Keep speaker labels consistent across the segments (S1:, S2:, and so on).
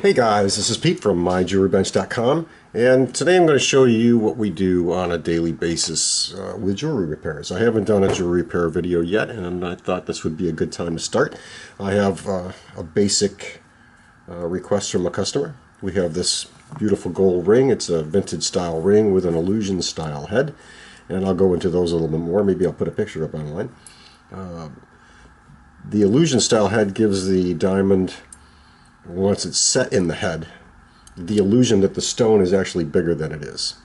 S1: Hey guys, this is Pete from MyJewelryBench.com, and today I'm going to show you what we do on a daily basis with jewelry repairs. I haven't done a jewelry repair video yet, and I thought this would be a good time to start. I have a basic request from a customer. We have this beautiful gold ring. It's a vintage style ring with an illusion style head, and I'll go into those a little bit more. Maybe I'll put a picture up online. The illusion style head gives the diamond, once it's set in the head, the illusion that the stone is actually bigger than it is.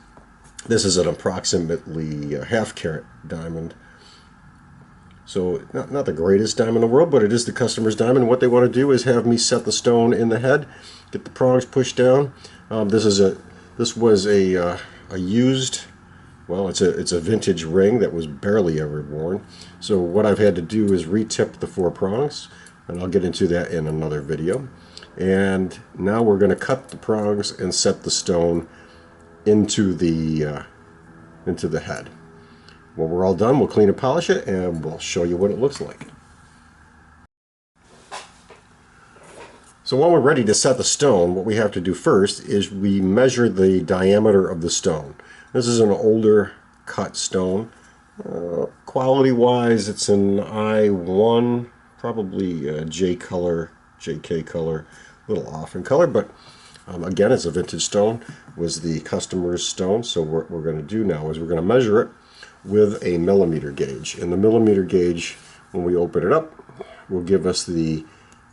S1: This is an approximately half carat diamond. So not the greatest diamond in the world, but it is the customer's diamond. What they want to do is have me set the stone in the head, get the prongs pushed down. This was a used, well, it's a vintage ring that was barely ever worn. So what I've had to do is retip the 4 prongs, and I'll get into that in another video. And now we're going to cut the prongs and set the stone into the head. When we're all done, we'll clean and polish it, and we'll show you what it looks like. So while we're ready to set the stone, what we have to do first is we measure the diameter of the stone. This is an older cut stone. Quality-wise, it's an I1, probably a J color, JK color, a little off in color, but again, it's a vintage stone. It was the customer's stone. So what we're going to do now is we're going to measure it with a millimeter gauge, and the millimeter gauge, when we open it up, will give us the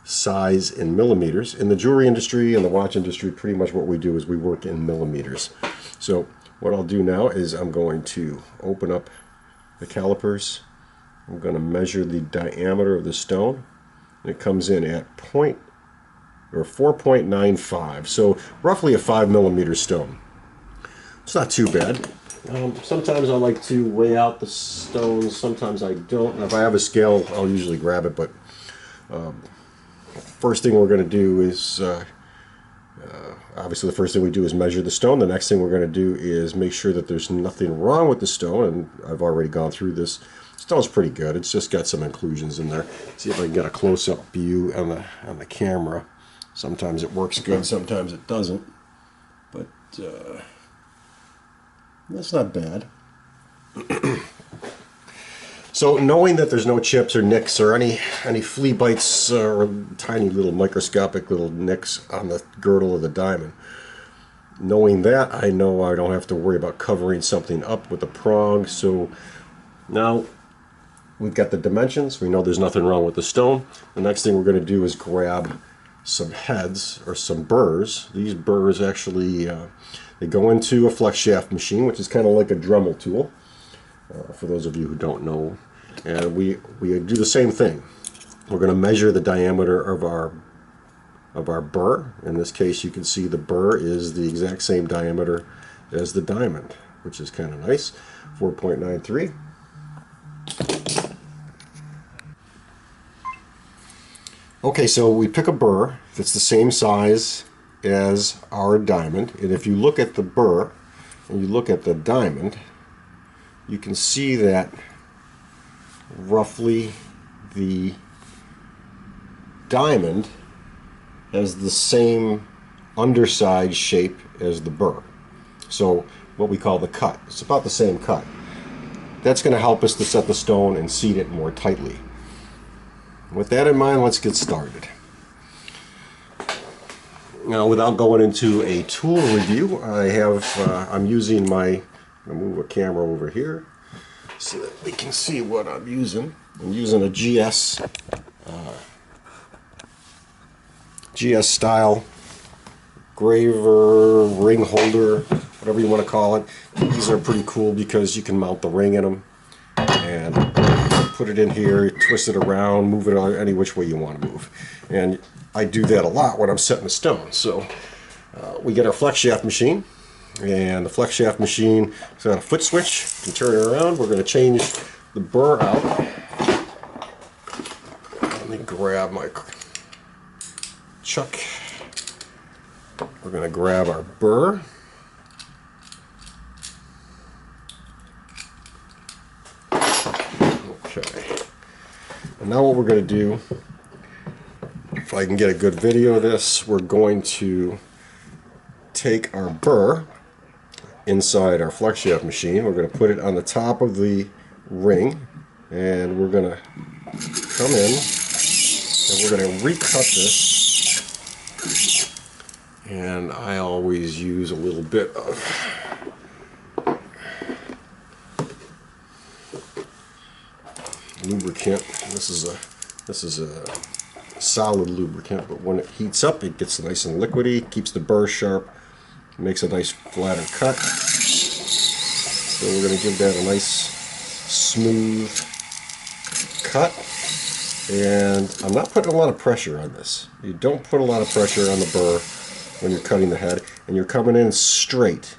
S1: size in millimeters. In the jewelry industry and the watch industry, pretty much what we do is we work in millimeters. So what I'll do now is I'm going to open up the calipers. I'm going to measure the diameter of the stone. It comes in at 4.95, so roughly a 5 millimeter stone. It's not too bad. Sometimes I like to weigh out the stones, sometimes I don't. If I have a scale, I'll usually grab it, but first thing we're going to do is, obviously the first thing we do is measure the stone. The next thing we're going to do is make sure that there's nothing wrong with the stone, and I've already gone through this. Stone's pretty good. It's just got some inclusions in there. See if I can get a close-up view on the camera. Sometimes it works good, sometimes it doesn't. But that's not bad. So knowing that there's no chips or nicks or any flea bites or tiny little microscopic little nicks on the girdle of the diamond, knowing that, I know I don't have to worry about covering something up with a prong. So now we've got the dimensions. We know there's nothing wrong with the stone. The next thing we're going to do is grab some heads or some burrs. These burrs actually they go into a flex shaft machine, which is kind of like a Dremel tool, for those of you who don't know. And we do the same thing. We're going to measure the diameter of our burr. In this case, you can see the burr is the exact same diameter as the diamond, which is kind of nice. 4.93. Okay, so we pick a burr that's the same size as our diamond, and if you look at the burr and you look at the diamond, you can see that roughly the diamond has the same underside shape as the burr. So what we call the cut. It's about the same cut. That's going to help us to set the stone and seat it more tightly. With that in mind, let's get started. Now, without going into a tool review, I'm using I'm going to move a camera over here so that we can see what I'm using. I'm using a GS style graver, ring holder, whatever you want to call it. These are pretty cool because you can mount the ring in them and put it in here, twist it around, move it any which way you want to move. And I do that a lot when I'm setting the stone. So we get our flex shaft machine, and the flex shaft machine has got a foot switch. You can turn it around. We're going to change the burr out. Let me grab my chuck. We're going to grab our burr. Okay. And now what we're going to do if I can get a good video of this, we're going to take our burr inside our flex shaft machine. We're going to put it on the top of the ring, and we're going to come in and we're going to recut this. And I always use a little bit of lubricant. This is a solid lubricant, but when it heats up, it gets nice and liquidy, keeps the burr sharp, makes a nice flatter cut. So we're going to give that a nice smooth cut. And I'm not putting a lot of pressure on this. You don't put a lot of pressure on the burr when you're cutting the head, and you're coming in straight.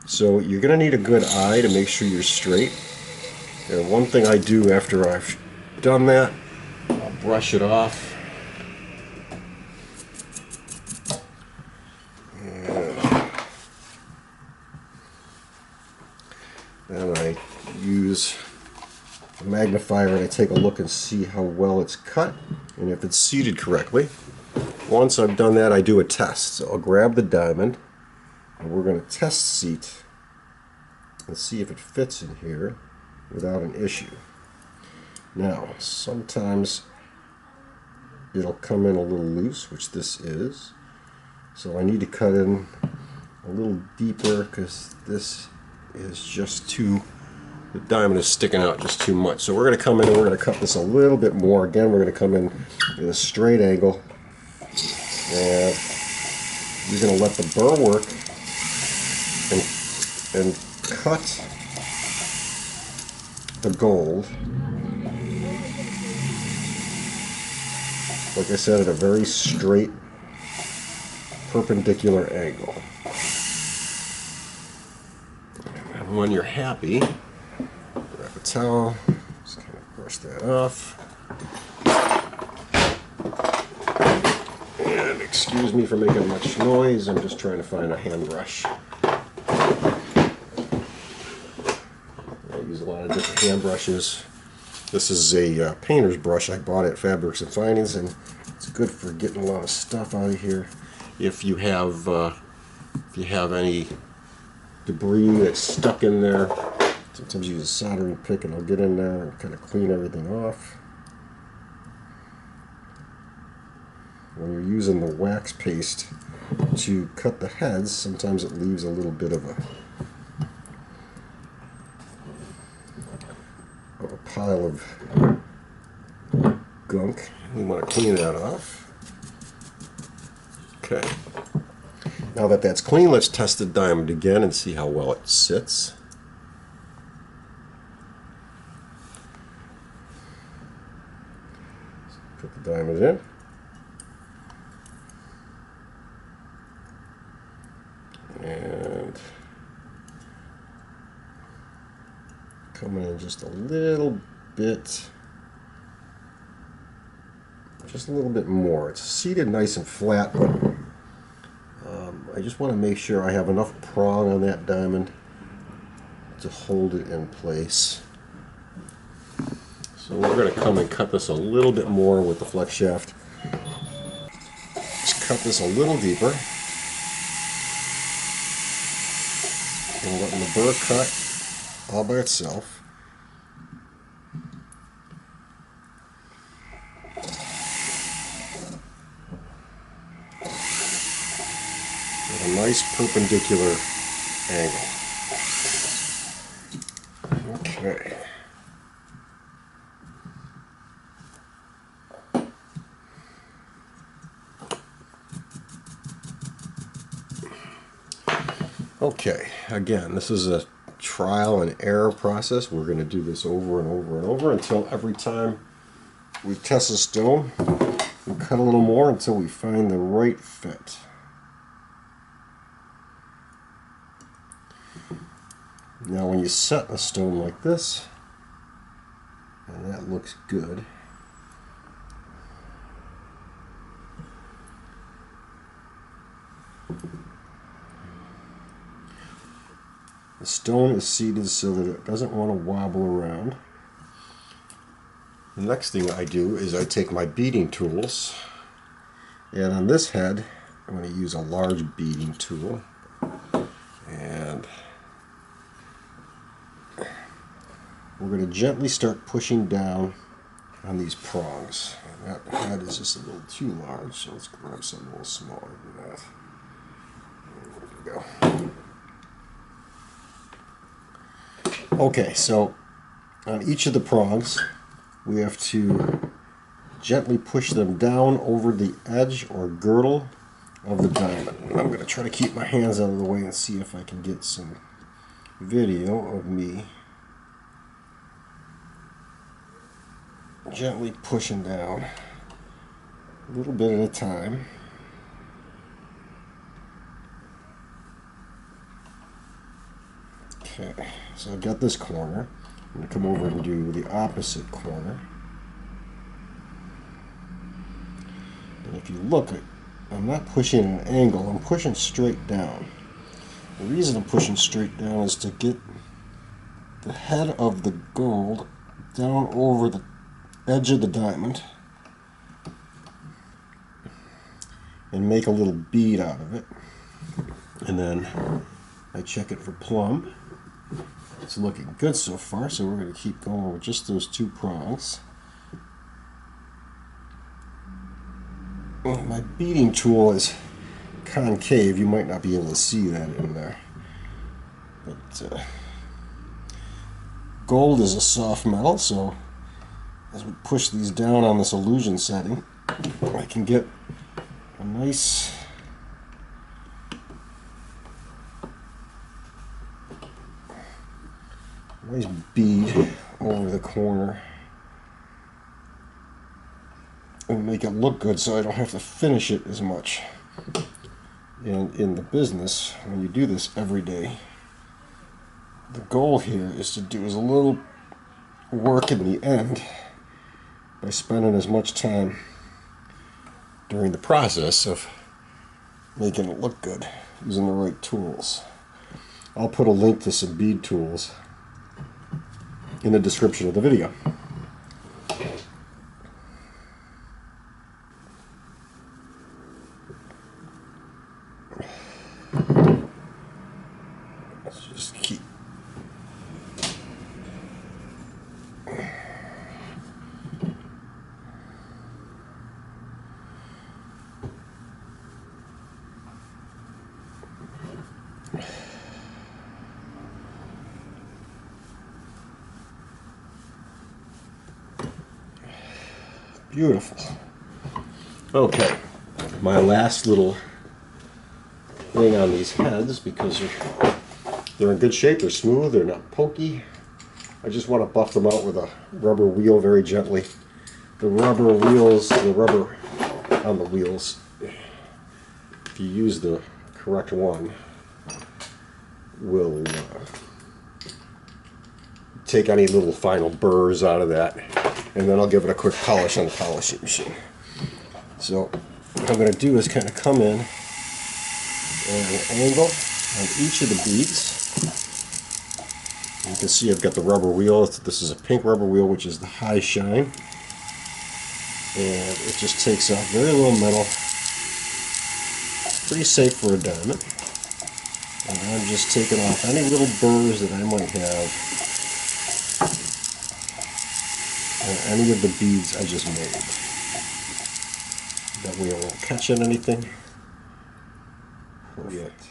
S1: So you're going to need a good eye to make sure you're straight. And one thing I do after I've done that, I'll brush it off. And then I use a magnifier and I take a look and see how well it's cut and if it's seated correctly. Once I've done that, I do a test. So I'll grab the diamond and we're going to test seat and see if it fits in here without an issue. Now, sometimes it'll come in a little loose, which this is. So I need to cut in a little deeper because this is just too, the diamond is sticking out just too much. So we're going to come in and we're going to cut this a little bit more. Again, we're going to come in at a straight angle. And you're going to let the burr work and cut the gold, like I said, at a very straight, perpendicular angle. And when you're happy, grab a towel, just kind of brush that off. And excuse me for making much noise, I'm just trying to find a hand brush. I use a lot of different hand brushes. This is a painter's brush I bought at Fabrics and Findings, and it's good for getting a lot of stuff out of here. If you have any debris that's stuck in there, sometimes you use a soldering pick and I'll get in there and kind of clean everything off. When you're using the wax paste to cut the heads, sometimes it leaves a little bit of a pile of gunk. We want to clean that off. Okay. Now that that's clean, let's test the diamond again and see how well it sits. Put the diamond in. And coming in just a little bit, just a little bit more. It's seated nice and flat, but I just want to make sure I have enough prong on that diamond to hold it in place. So we're going to come and cut this a little bit more with the flex shaft. Just cut this a little deeper. And letting the burr cut all by itself. With a nice perpendicular angle. Okay. Okay, again, this is a trial and error process. We're going to do this over and over and over until every time we test a stone, we cut a little more until we find the right fit. Now when you set a stone like this, and that looks good, the stone is seated so that it doesn't want to wobble around. The next thing I do is I take my beading tools And on this head, I'm going to use a large beading tool, and we're going to gently start pushing down on these prongs. And that head is just a little too large, so let's grab something a little smaller than that. There we go. Okay, so on each of the prongs, we have to gently push them down over the edge or girdle of the diamond. And I'm going to try to keep my hands out of the way and see if I can get some video of me gently pushing down a little bit at a time. Okay, so I've got this corner. I'm going to come over and do the opposite corner. And if you look, I'm not pushing at an angle, I'm pushing straight down. The reason I'm pushing straight down is to get the head of the gold down over the edge of the diamond and make a little bead out of it. And then I check it for plumb. It's looking good so far, so we're going to keep going with just those two prongs. My beading tool is concave. You might not be able to see that in there. But gold is a soft metal, so as we push these down on this illusion setting, I can get a nice bead over the corner and make it look good so I don't have to finish it as much. And in the business, when you do this every day, the goal here is to do as little work in the end by spending as much time during the process of making it look good using the right tools. I'll put a link to some bead tools in the description of the video. Let's just keep beautiful. Okay, my last little thing on these heads, because they're in good shape, they're smooth, they're not pokey. I just want to buff them out with a rubber wheel very gently. The rubber wheels, the rubber on the wheels, if you use the correct one, will take any little final burrs out of that, and then I'll give it a quick polish on the polishing machine. So what I'm going to do is kind of come in at an angle on each of the beads. You can see I've got the rubber wheel. This is a pink rubber wheel, which is the high shine, and it just takes off very little metal. Pretty safe for a diamond. And I'm just taking off any little burrs that I might have on any of the beads I just made. That way I won't catch on anything. Perfect.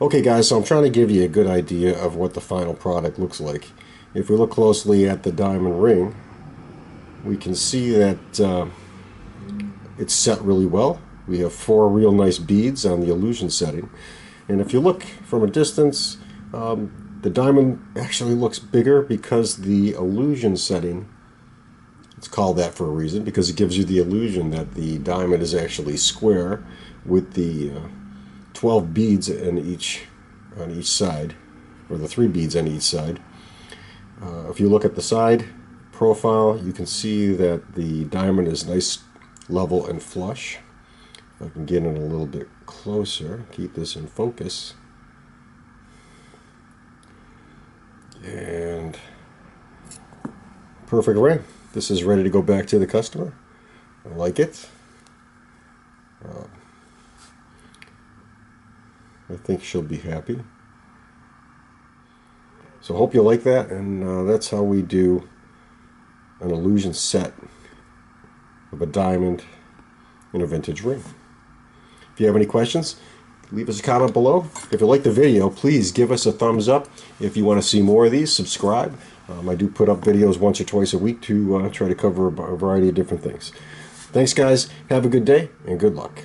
S1: Okay guys, so I'm trying to give you a good idea of what the final product looks like. If we look closely at the diamond ring, we can see that it's set really well. We have 4 real nice beads on the illusion setting. And if you look from a distance, the diamond actually looks bigger because the illusion setting, it's called that for a reason, because it gives you the illusion that the diamond is actually square with the 12 beads on each side, or the 3 beads on each side. If you look at the side profile, you can see that the diamond is nice, level, and flush. If I can get in a little bit closer, keep this in focus. And perfect ring. This is ready to go back to the customer. I like it. I think she'll be happy. So hope you like that, and that's how we do an illusion set of a diamond in a vintage ring. If you have any questions, leave us a comment below. If you like the video, please give us a thumbs up. If you want to see more of these, subscribe. I do put up videos once or twice a week to try to cover a variety of different things. Thanks, guys. Have a good day, and good luck.